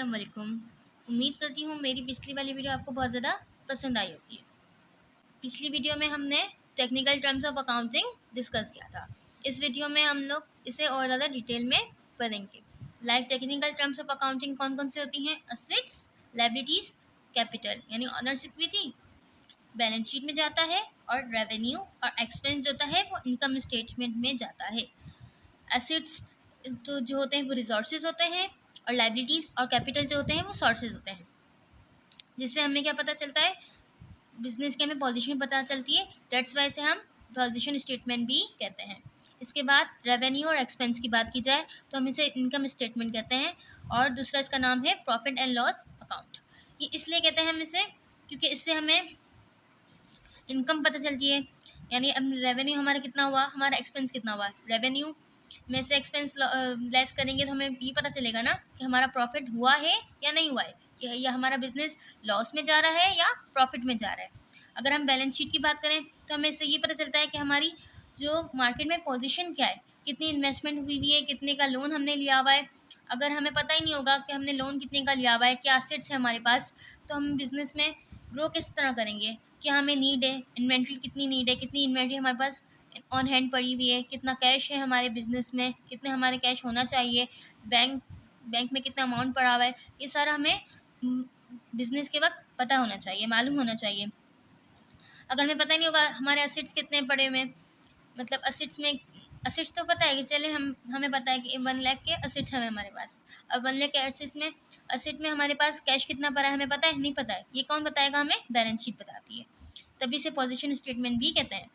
अस्सलाम वालेकुम। उम्मीद करती हूँ मेरी पिछली वाली वीडियो आपको बहुत ज़्यादा पसंद आई होगी। पिछली वीडियो में हमने technical terms of accounting discuss किया था। इस वीडियो में हम लोग इसे और ज़्यादा डिटेल में पढ़ेंगे। टेक्निकल टर्म्स ऑफ अकाउंटिंग कौन कौन सी होती हैं? असेट्स, लायबिलिटीज़, कैपिटल यानी ऑनर्स इक्विटी बैलेंस शीट में जाता है, और रेवेन्यू और एक्सपेंस जो होता है वो इनकम स्टेटमेंट में जाता है। एसेट्स तो जो होते हैं वो रिसोर्सेज होते हैं, और लाइबिलिटीज़ और कैपिटल जो होते हैं वो सोर्सेज होते हैं। जिससे हमें क्या पता चलता है? बिजनेस की हमें पोजीशन पता चलती है। दैट्स वाई से हम पोजीशन स्टेटमेंट भी कहते हैं। इसके बाद रेवेन्यू और एक्सपेंस की बात की जाए तो हम इसे इनकम स्टेटमेंट कहते हैं, और दूसरा इसका नाम है प्रॉफिट एंड लॉस अकाउंट। ये इसलिए कहते हैं हम इसे क्योंकि इससे हमें इनकम पता चलती है, यानी अब रेवेन्यू हमारा कितना हुआ, हमारा एक्सपेंस कितना हुआ। रेवेन्यू में से एक्सपेंस लेस करेंगे तो हमें ये पता चलेगा ना कि हमारा प्रॉफिट हुआ है या नहीं हुआ है, या हमारा बिजनेस लॉस में जा रहा है या प्रॉफिट में जा रहा है। अगर हम बैलेंस शीट की बात करें तो हमें इससे ये पता चलता है कि हमारी जो मार्केट में पोजीशन क्या है, कितनी इन्वेस्टमेंट हुई हुई है, कितने का लोन हमने लिया हुआ है। अगर हमें पता ही नहीं होगा कि हमने लोन कितने का लिया हुआ है, क्या एसेट्स है हमारे पास, तो हम बिज़नेस में ग्रो किस तरह करेंगे। क्या हमें नीड है, इन्वेंट्री कितनी नीड है, कितनी इन्वेंट्री हमारे पास ऑन हैंड पड़ी हुई है, कितना कैश है हमारे बिज़नेस में, कितने हमारे कैश होना चाहिए, बैंक में कितना अमाउंट पड़ा हुआ है। ये सारा हमें बिज़नेस के वक्त पता होना चाहिए, मालूम होना चाहिए। अगर हमें पता ही नहीं होगा हमारे एसेट्स कितने पड़े हुए हैं, मतलब एसेट्स तो पता है कि चले हमें पता है कि 1 लाख के एसेट्स हैं हमारे पास। अब 1 लाख के एसेट में हमारे पास कैश कितना पड़ा है हमें पता है? नहीं पता है। ये कौन बताएगा हमें? बैलेंस शीट बताती है। तभी से पोजीशन स्टेटमेंट भी कहते हैं।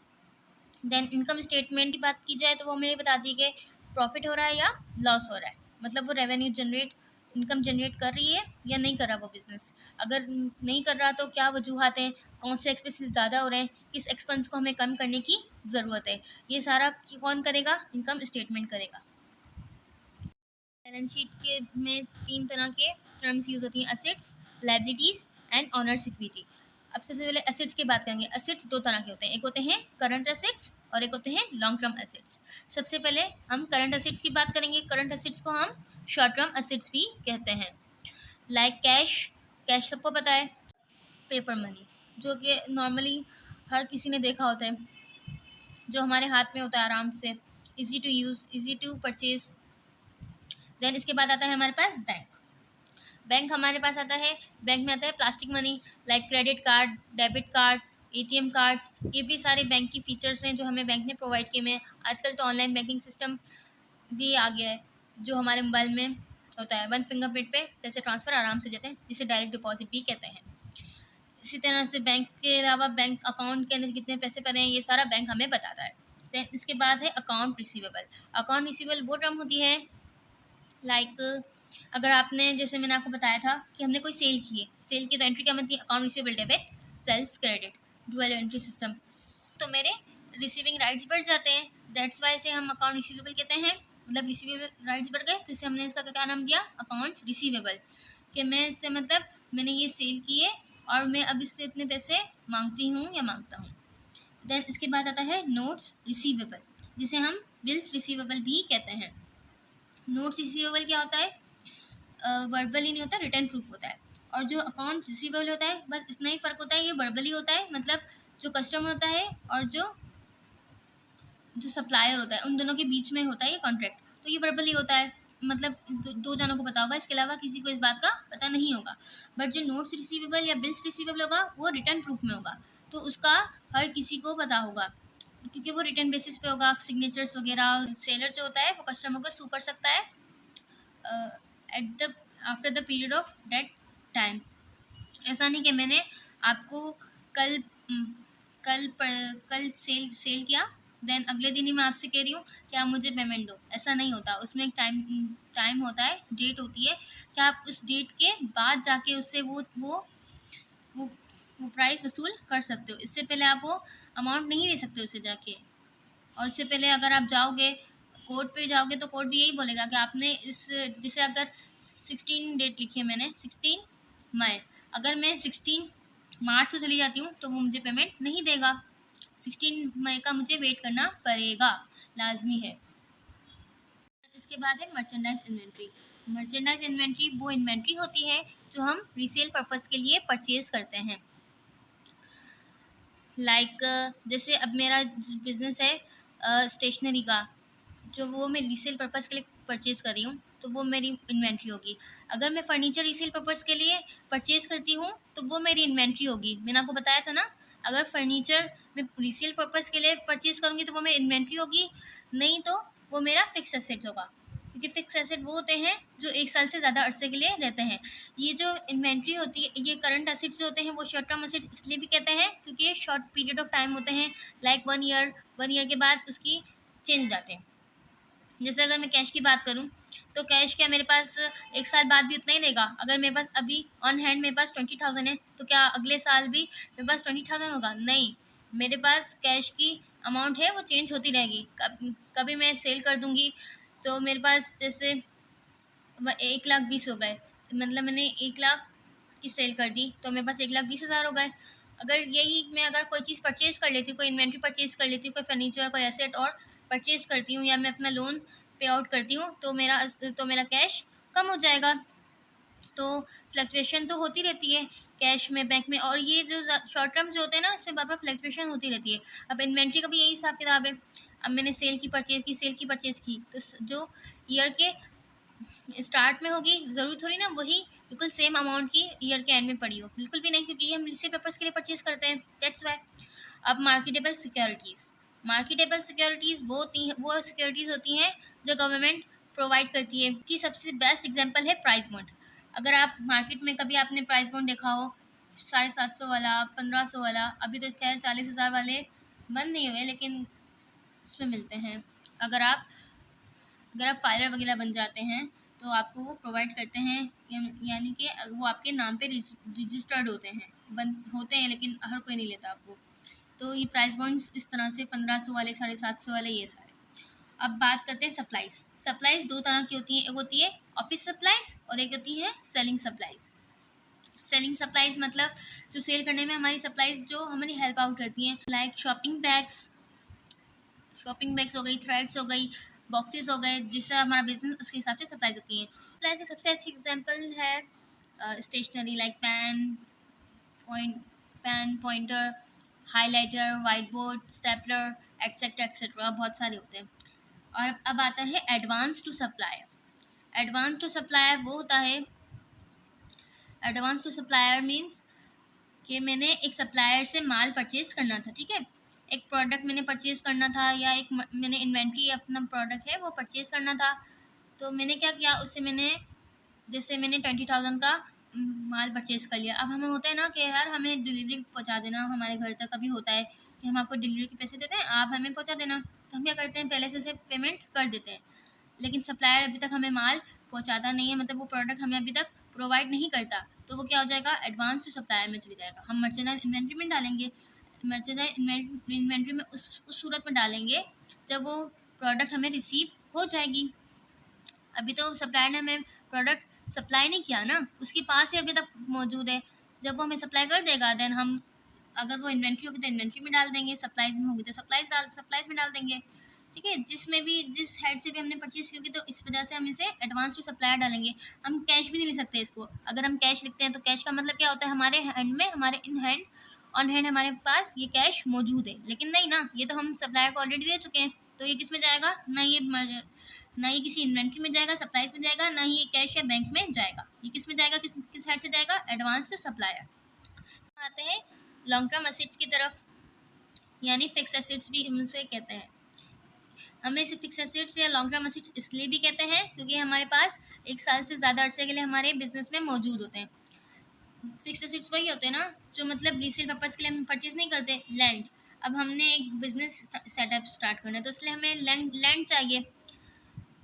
देन इनकम स्टेटमेंट की बात की जाए तो वो हमें ये बताती है कि प्रॉफिट हो रहा है या लॉस हो रहा है, मतलब वो रेवेन्यू इनकम जनरेट कर रही है या नहीं कर रहा वो बिज़नेस। अगर नहीं कर रहा तो क्या वजूहत हैं, कौन से एक्सपेंसेस ज़्यादा हो रहे हैं, किस एक्सपेंस को हमें कम करने की ज़रूरत है। ये सारा कौन करेगा? इनकम स्टेटमेंट करेगा। बैलेंस शीट के में 3 तरह के टर्म्स यूज़ होती हैं: assets, liabilities and honours equity. अब सबसे पहले एसेट्स की बात करेंगे। एसेट्स 2 तरह के होते हैं, एक होते हैं करंट एसेट्स और एक होते हैं लॉन्ग टर्म एसेट्स। सबसे पहले हम करंट एसेट्स की बात करेंगे। करंट एसेट्स को हम शॉर्ट टर्म एसेट्स भी कहते हैं। कैश, कैश सबको पता है, पेपर मनी जो कि नॉर्मली हर किसी ने देखा होता है, जो हमारे हाथ में होता है आराम से, easy to use, easy to purchase. Then इसके बाद आता है हमारे पास बैंक। बैंक हमारे पास आता है, बैंक में आता है plastic money, credit card, debit card, ATM cards. ये भी सारे बैंक की फीचर्स हैं जो हमें बैंक ने प्रोवाइड किए हैं। आजकल तो ऑनलाइन बैंकिंग सिस्टम भी आ गया है जो हमारे मोबाइल में होता है। 1 फिंगरप्रिंट पे पैसे ट्रांसफ़र आराम से जाते हैं, जिसे डायरेक्ट डिपॉजिट भी कहते हैं। इसी तरह से बैंक के अलावा बैंक अकाउंट के अंदर कितने पैसे पड़े हैं, ये सारा बैंक हमें बताता है। देन इसके बाद है अकाउंट रिसीवेबल। अकाउंट रिसीवेबल वो टर्म होती है अगर आपने, जैसे मैंने आपको बताया था कि हमने कोई सेल की तो एंट्री क्या बनती है? Account receivable debit, sales credit, dual entry system. तो मेरे रिसीविंग राइट्स बढ़ जाते हैं, दैट्स वाई से हम अकाउंट रिसीवेबल कहते हैं। मतलब रिसीवेबल राइट्स बढ़ गए तो इसे हमने इसका क्या नाम दिया? Accounts receivable. कि मैं इससे मतलब मैंने ये सेल किए और मैं अब इससे इतने पैसे मांगती हूँ या मांगता हूँ। देन इसके बाद आता है नोट्स रिसीवेबल, जिसे हम बिल्स रिसीवेबल भी कहते हैं। नोट्स रिसीवेबल क्या होता है? वर्बली नहीं होता, रिटर्न प्रूफ होता है। और जो अकाउंट रिसीवेबल होता है बस इतना ही फ़र्क होता है, ये वर्बली होता है, मतलब जो कस्टमर होता है और जो सप्लायर होता है उन दोनों के बीच में होता है ये कॉन्ट्रैक्ट, तो ये वर्बली होता है। मतलब दो जनों को पता होगा, इसके अलावा किसी को इस बात का पता नहीं होगा। बट जो नोट्स रिसीवेबल या बिल्स रिसीवेबल होगा वो रिटर्न प्रूफ में होगा, तो उसका हर किसी को पता होगा, क्योंकि वो रिटर्न बेसिस पे होगा, सिग्नेचर्स वगैरह। सेलर जो होता है वो कस्टमर को सू कर सकता है at the after the period of that time. ऐसा नहीं कि मैंने आपको कल कल सेल किया, देन अगले दिन ही मैं आपसे कह रही हूँ कि आप मुझे पेमेंट दो। ऐसा नहीं होता, उसमें एक टाइम होता है, डेट होती है कि आप उस डेट के बाद जाके उससे वो वो प्राइस वसूल कर सकते हो। इससे पहले आप वो अमाउंट नहीं ले सकते उससे जाके। और इससे पहले अगर आप जाओगे कोर्ट पे जाओगे तो कोर्ट भी यही बोलेगा कि आपने जैसे अगर 16 डेट लिखी है मैंने 16 मई, अगर मैं 16 मार्च को चली जाती हूँ तो वो मुझे पेमेंट नहीं देगा। 16 मई का मुझे वेट करना पड़ेगा, लाजमी है। इसके बाद है मर्चेंडाइज इन्वेंट्री। मर्चेंडाइज इन्वेंट्री वो इन्वेंट्री होती है जो हम रीसेल पर्पस के लिए परचेज करते हैं। जैसे अब मेरा बिजनेस है स्टेशनरी का, जो वो मैं रीसेल पर्पस के लिए परचेज कर रही हूँ, तो वो मेरी इन्वेंट्री होगी। अगर मैं फर्नीचर रीसेल पर्पस के लिए परचेज करती हूँ तो वो मेरी इन्वेंट्री होगी। मैंने आपको बताया था ना, अगर फर्नीचर मैं रीसेल पर्पस के लिए परचेज करूँगी तो वो मेरी इन्वेंट्री होगी, नहीं तो वो मेरा फिक्स एसेट्स होगा, क्योंकि फिक्स एसेट वो होते हैं जो 1 साल से ज़्यादा अरसे के लिए रहते हैं। ये जो इन्वेंट्री होती है, ये करंट एसेट्स जो होते हैं वो शॉर्ट टर्म एसेट्स इसलिए भी कहते हैं क्योंकि ये शॉर्ट पीरियड ऑफ टाइम होते हैं, लाइक 1 ईयर के बाद उसकी चेंज हो जाते हैं। जैसे अगर मैं कैश की बात करूँ तो कैश क्या मेरे पास 1 साल बाद भी उतना ही रहेगा? अगर मेरे पास अभी ऑन हैंड मेरे पास 20,000 है, तो क्या अगले साल भी मेरे पास 20,000 होगा? नहीं, मेरे पास कैश की अमाउंट है वो चेंज होती रहेगी। कभी मैं सेल कर दूँगी तो मेरे पास जैसे 1,20,000 हो गए, मतलब मैंने 1,00,000 की सेल कर दी तो मेरे पास 1,20,000 हो गए। अगर यही मैं अगर कोई चीज़ परचेज़ कर लेती हूँ, कोई इन्वेंट्री परचेज़ कर लेती हूँ, कोई फर्नीचर, कोई एसेट और परचेज़ करती हूँ, या मैं अपना लोन पे आउट करती हूँ, तो मेरा कैश कम हो जाएगा। तो फ्लक्चुएशन तो होती रहती है कैश में, बैंक में, और ये जो शॉर्ट टर्म जो होते हैं ना, इसमें बार-बार फ्लक्चुएशन होती रहती है। अब इन्वेंट्री का भी यही हिसाब-किताब है। अब मैंने सेल की परचेज़ की, तो जो ईयर के स्टार्ट में होगी, ज़रूरी थोड़ी ना वही बिल्कुल सेम अमाउंट की ईयर के एंड में पड़ी हो, बिल्कुल भी नहीं, क्योंकि ये हम लीगल पर्पस के लिए परचेज करते हैं, दैट्स वाई। अब मार्केटेबल सिक्योरिटीज़ वो सिक्योरिटीज़ होती हैं जो गवर्नमेंट प्रोवाइड करती है, कि सबसे बेस्ट एग्जांपल है प्राइस बॉन्ड। अगर आप मार्केट में कभी आपने प्राइस बॉन्ड देखा हो, 750 वाला, 1500 वाला, अभी तो खैर 40,000 वाले बंद नहीं हुए, लेकिन इसमें मिलते हैं। अगर आप अगर आप फाइलर वगैरह बन जाते हैं तो आपको वो प्रोवाइड करते हैं, यानी कि वो आपके नाम पे रजिस्टर्ड होते हैं, लेकिन हर कोई नहीं लेता आपको। तो ये प्राइस बॉन्ड्स इस तरह से 1500 वाले, 750 वाले, ये सारे। अब बात करते हैं सप्लाइज 2 तरह की होती है, एक होती है ऑफिस सप्लाइज और एक होती है सेलिंग सप्लाइज। सेलिंग सप्लाइज मतलब जो सेल करने में हमारी सप्लाइज जो हमारी हेल्प आउट करती हैं, लाइक शॉपिंग बैग्स हो गई, थ्रेड्स हो गई, बॉक्सेस हो गए, जिससे हमारा बिजनेस उसके हिसाब से सप्लाईज होती हैं। सप्लाई की सबसे अच्छी एग्जांपल है stationery, like pointer, highlighter, white board, stapler, etcetera etcetera, बहुत सारे होते हैं। और अब आता है एडवांस टू सप्लायर मीन्स कि मैंने एक सप्लायर से माल परचेज़ करना था, ठीक है? एक प्रोडक्ट मैंने परचेज़ करना था, या मैंने इन्वेंट्री अपना प्रोडक्ट है वो परचेज़ करना था। तो मैंने क्या किया, उससे मैंने 20,000 का माल परचेज़ कर लिया। अब हमें होता है ना कि यार हमें डिलीवरी पहुँचा देना हमारे घर तक। कभी होता है कि हम आपको डिलीवरी के पैसे देते हैं, आप हमें पहुँचा देना। तो हम क्या करते हैं, पहले से उसे पेमेंट कर देते हैं। लेकिन सप्लायर अभी तक हमें माल पहुँचाता नहीं है, मतलब वो प्रोडक्ट हमें अभी तक प्रोवाइड नहीं करता, तो वो क्या हो जाएगा, एडवांस टू सप्लायर में चली जाएगा। हम मर्चेंडाइज इन्वेंट्री में डालेंगे, मर्चेंडाइज इन्वेंट्री में उस सूरत में डालेंगे जब वो प्रोडक्ट हमें रिसीव हो जाएगी। अभी तो सप्लायर ने हमें प्रोडक्ट सप्लाई नहीं किया ना, उसके पास ही अभी तक मौजूद है। जब वो हमें सप्लाई कर देगा, देन हम, अगर वो इन्वेंट्री होगी तो इन्वेंट्री में डाल देंगे, सप्लाईज में होगी तो सप्लाईज में डाल देंगे, ठीक है? जिस हेड से भी हमने परचेज की होगी, तो इस वजह से हम इसे एडवांस टू सप्लायर डालेंगे। हम कैश भी नहीं ले सकते इसको। अगर हम कैश लिखते हैं तो कैश का मतलब क्या होता है, हमारे हैंड में, हमारे इन हैंड ऑन हैंड हमारे पास ये कैश मौजूद है। लेकिन नहीं ना, ये तो हम सप्लायर को ऑलरेडी दे चुके हैं, तो ये किस में जाएगा, ना ये किसी इन्वेंट्री में जाएगा, सप्लाईज में जाएगा, ना ही ये कैश या बैंक में जाएगा। ये किस में जाएगा, किस हेड से जाएगा, एडवांस टू सप्लायर। आते हैं लॉन्ग टर्म एसेट्स की तरफ, यानी फिक्स एसेट्स भी हम उसे कहते हैं। हमें इसे फिक्स एसेट्स या लॉन्ग टर्म एसेट्स इसलिए भी कहते हैं क्योंकि हमारे पास 1 साल से ज़्यादा अरसे के लिए हमारे बिजनेस में मौजूद होते हैं। फिक्स एसेट्स वही होते हैं ना जो मतलब रीसेल पर्पज़ के लिए हम परचेज़ नहीं करते। लैंड, अब हमने एक बिज़नेस सेटअप स्टार्ट करना है, तो इसलिए हमें लैंड चाहिए।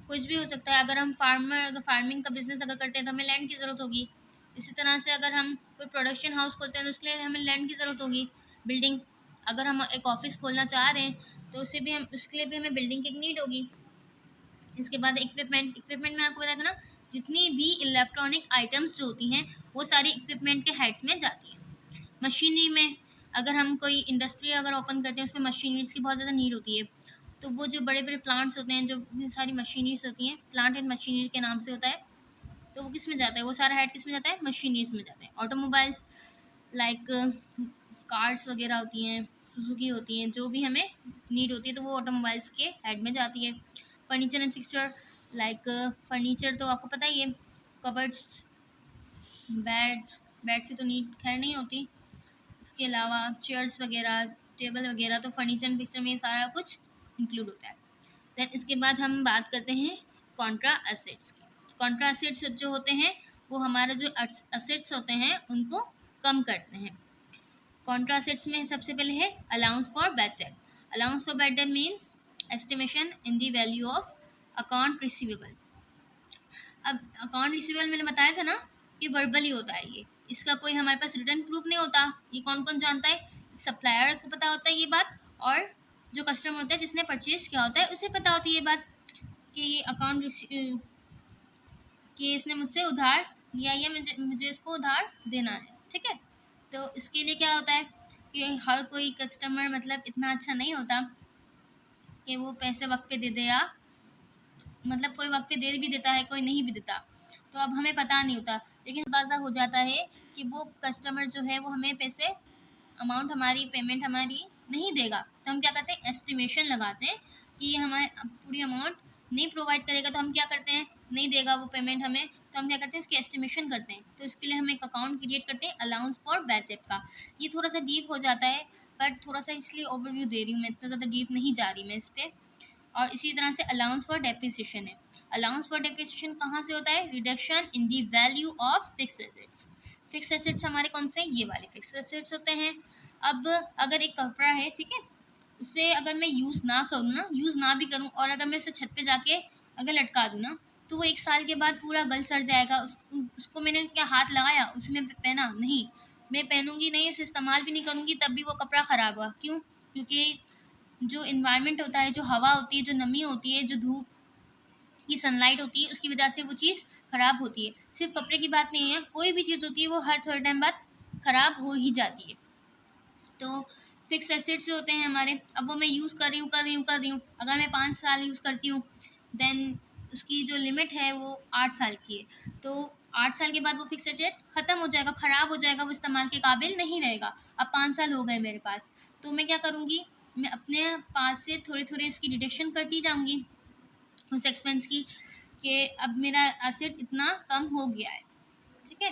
कुछ भी हो सकता है, अगर फार्मिंग का बिज़नेस अगर करते हैं तो हमें लैंड की ज़रूरत होगी। इसी तरह से अगर हम कोई प्रोडक्शन हाउस खोलते हैं तो उसके लिए हमें लैंड की ज़रूरत होगी, बिल्डिंग। अगर हम एक ऑफ़िस खोलना चाह रहे हैं तो उसके लिए भी हमें बिल्डिंग की एक नीड होगी। इसके बाद इक्विपमेंट में आपको बताया था ना, जितनी भी इलेक्ट्रॉनिक आइटम्स जो होती हैं वो सारी इक्विपमेंट के हेड्स में जाती हैं। मशीनरी में, अगर हम कोई इंडस्ट्री अगर ओपन करते हैं, उसमें मशीनरीज की बहुत ज़्यादा नीड होती है। तो वो जो बड़े बड़े प्लांट्स होते हैं, जो सारी मशीनरीज होती हैं, प्लांट एंड मशीनरी के नाम से होता है, तो वो किस में जाता है, वो सारा हेड किस में जाता है, मशीनरीज में जाता है। ऑटोमोबाइल्स लाइक कार्स वगैरह होती हैं, सुजुकी होती हैं, जो भी हमें नीड होती है तो वो ऑटोमोबाइल्स के हेड में जाती है। Furniture and fixture like furniture तो आपको पता ही है, कबर्ड्स, बेड्स, बेड से तो नीड खैर नहीं होती, इसके अलावा चेयर्स वगैरह, टेबल वगैरह, तो फर्नीचर एंड फिक्सचर में ये सारा कुछ इंक्लूड होता है। देन इसके बाद हम बात करते हैं कॉन्ट्रा एसेट्स की। कॉन्ट्रा एसेट्स जो होते हैं वो हमारे जो एसेट्स होते हैं उनको कम करते हैं। कॉन्ट्रा एसेट्स में सबसे पहले है allowance for bad debt. Allowance for bad that means estimation in the value of account receivable. अब अकाउंट रिसीवेबल मैंने बताया था ना, ये वर्बली होता है, ये इसका कोई हमारे पास रिटर्न प्रूफ नहीं होता। ये कौन कौन जानता है, सप्लायर को पता होता है ये बात, और जो कस्टमर होता है जिसने परचेज किया होता है उसे पता होती है ये बात कि ये अकाउंट कि इसने मुझसे उधार लिया या मुझे इसको उधार देना है, ठीक है। तो इसके लिए क्या होता है कि हर कोई कस्टमर मतलब इतना अच्छा नहीं होता कि वो पैसे वक्त पे दे दे, या मतलब कोई वक्त पे दे भी देता है, कोई नहीं भी देता, तो अब हमें पता नहीं होता। लेकिन अंदाज़ा हो जाता है कि वो कस्टमर जो है वो हमें पैसे अमाउंट हमारी पेमेंट हमारी नहीं देगा, तो हम क्या करते हैं, एस्टिमेशन लगाते हैं कि ये हमारे पूरी अमाउंट नहीं प्रोवाइड करेगा, तो हम क्या करते हैं, नहीं देगा वो पेमेंट हमें, तो हम क्या करते हैं, इसकी एस्टिमेशन करते हैं। तो इसके लिए हम एक अकाउंट क्रिएट करते हैं अलाउंस फॉर बैड डेट का। ये थोड़ा सा डीप हो जाता है, बट थोड़ा सा इसलिए ओवरव्यू दे रही हूँ मैं, इतना ज़्यादा डीप नहीं जा रही मैं इस पर। और इसी तरह से अलाउंस फॉर डेप्रिसिएशन है। अलाउंस फॉर डेप्रिसिएशन कहाँ से होता है, reduction in the value of fix assets. Fix assets हमारे कौन से, ये वाले फिक्स एसेट्स होते हैं। अब अगर एक कपड़ा है, ठीक है, उसे अगर मैं यूज़ ना करूँ ना, यूज़ ना भी करूँ, और अगर मैं उसे छत पे जाके अगर लटका दूँ ना, तो वो 1 साल के बाद पूरा गल सड़ जाएगा। उसको मैंने क्या हाथ लगाया, उसमें पहना नहीं, मैं पहनूंगी नहीं, उसे इस्तेमाल भी नहीं करूँगी, तब भी वो कपड़ा ख़राब हुआ। क्यों? क्योंकि जो इन्वायरमेंट होता है, जो हवा होती है, जो नमी होती है, जो धूप की सनलाइट होती है, उसकी वजह से वो चीज़ ख़राब होती है। सिर्फ कपड़े की बात नहीं है, कोई भी चीज़ होती है वो हर थोड़े टाइम बाद ख़राब हो ही जाती है। तो फिक्स एसेट्स जो होते हैं हमारे, अब वो मैं यूज़ कर रही हूँ, अगर मैं 5 साल यूज़ करती हूँ, देन उसकी जो लिमिट है वो 8 साल की है, तो 8 साल के बाद वो फिक्स एसेट ख़त्म हो जाएगा, ख़राब हो जाएगा, वो इस्तेमाल के काबिल नहीं रहेगा। अब 5 साल हो गए मेरे पास, तो मैं क्या करूँगी, मैं अपने पास से थोड़ी थोड़ी इसकी डिडक्शन करती जाऊँगी उस एक्सपेंस की, कि अब मेरा एसेट इतना कम हो गया है, ठीक है।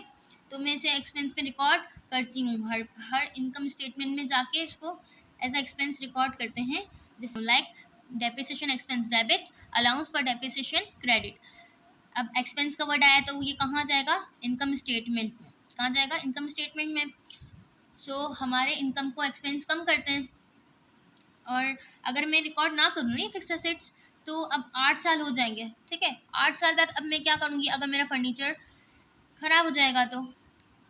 तो मैं इसे एक्सपेंस में रिकॉर्ड करती हूँ, हर हर इनकम स्टेटमेंट में जाके इसको एज अ एक्सपेंस रिकॉर्ड करते हैं, जिसमें like depreciation expense debit, allowance for depreciation credit. अब एक्सपेंस का वर्ड आया तो ये कहाँ जाएगा, इनकम स्टेटमेंट में। कहाँ जाएगा, इनकम स्टेटमेंट में। सो हमारे इनकम को एक्सपेंस कम करते हैं। और अगर मैं रिकॉर्ड ना करूँ नहीं फिक्स एसेट्स, तो अब 8 साल हो जाएंगे, ठीक है। 8 साल बाद अब मैं क्या करूँगी, अगर मेरा फर्नीचर ख़राब हो जाएगा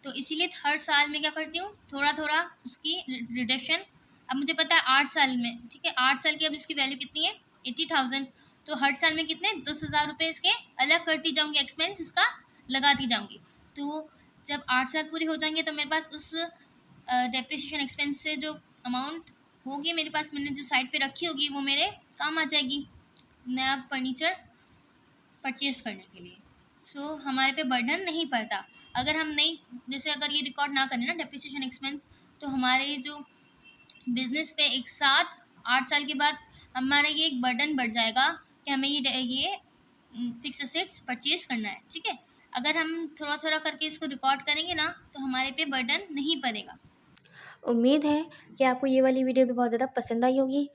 तो इसीलिए हर साल में क्या करती हूँ, थोड़ा थोड़ा उसकी रिडक्शन। अब मुझे पता है 8 साल में, ठीक है, 8 साल की अब इसकी वैल्यू कितनी है, 80,000, तो हर साल में कितने 10,000 रुपये इसके अलग करती जाऊँगी, एक्सपेंस इसका लगाती जाऊँगी। तो जब 8 साल पूरे हो जाएंगे तो मेरे पास उस डेप्रिसिएशन एक्सपेंस से जो अमाउंट होगी मेरे पास, मैंने जो साइड पे रखी होगी, वो मेरे काम आ जाएगी नया फर्नीचर परचेज करने के लिए। सो हमारे पे बर्डन नहीं पड़ता। अगर हम नहीं, जैसे अगर ये रिकॉर्ड ना करें ना डेप्रिसिएशन एक्सपेंस, तो हमारे जो बिजनेस पे एक साथ 8 साल के बाद हमारा ये एक बर्डन बढ़ जाएगा कि हमें ये फिक्स एसेट्स परचेज करना है, ठीक है। अगर हम थोड़ा थोड़ा करके इसको रिकॉर्ड करेंगे ना, तो हमारे पे बर्डन नहीं पड़ेगा। उम्मीद है कि आपको ये वाली वीडियो भी बहुत ज़्यादा पसंद आई होगी।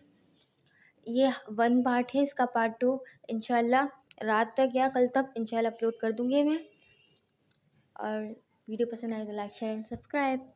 ये 1 पार्ट है, इसका पार्ट 2 इंशाल्लाह रात तक या कल तक इंशाल्लाह अपलोड कर दूँगी मैं। और वीडियो पसंद आए तो लाइक शेयर एंड सब्सक्राइब।